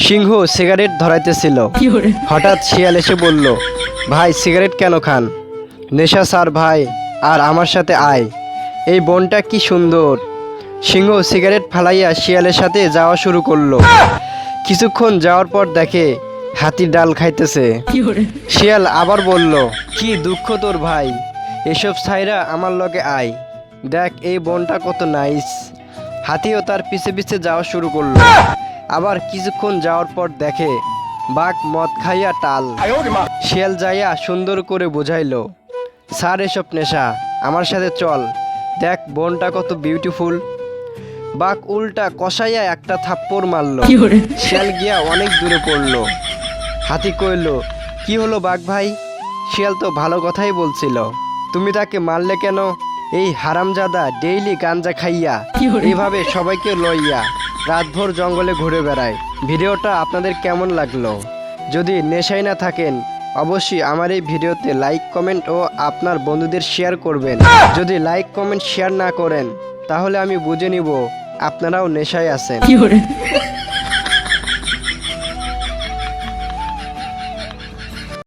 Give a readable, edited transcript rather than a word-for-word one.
সিংহ cigarette ধরাইতেছিল। হঠাৎ শিয়াল এসে বলল, ভাই সিগারেট কেন খান? নেশা স্যার ভাই, আর আমার সাথে আয়, এই বনটা কি সুন্দর। সিংহ সিগারেট ফালাইয়া শিয়ালের সাথে যাওয়া শুরু করলো। কিছুক্ষণ যাওয়ার পর দেখে হাতি ডাল খাইতেছে। শিয়াল আবার বলল, কি দুঃখ তোর ভাই, এসব ছাইরা আমার লগে আয়, দেখ এই বনটা কত নাইস। হাতিও তার পিছে পিছে যাওয়া শুরু করলো। আবার কিছুক্ষণ যাওয়ার পর দেখে বাঘ মদ খাইয়া টাল। শিয়াল যাইয়া সুন্দর করে বুঝাইলো, স্যার এসব নেশা, আমার সাথে চল, দেখ বনটা কত বিউটিফুল। বাঘ উল্টা কষাইয়া একটা থাপ্পড় মারলো। শিয়াল গিয়া অনেক দূরে পড়লো। হাতি কইল, কি হলো বাঘ ভাই? শিয়াল তো ভালো কথাই বলছিল, তুমি তাকে মারলে কেন? এই হারামজাদা ডেইলি গাঞ্জা খাইয়া এইভাবে সবাইকে লইয়া রাতভর জঙ্গলে ঘুরে বেড়ায়। ভিডিওটা আপনাদের কেমন লাগলো? যদি নেশায় না থাকেন অবশ্যই আমার এই ভিডিওতে লাইক কমেন্ট ও আপনার বন্ধুদের শেয়ার করবেন। যদি লাইক কমেন্ট শেয়ার না করেন তাহলে আমি বুঝে নিব আপনারাও নেশায় আছেন।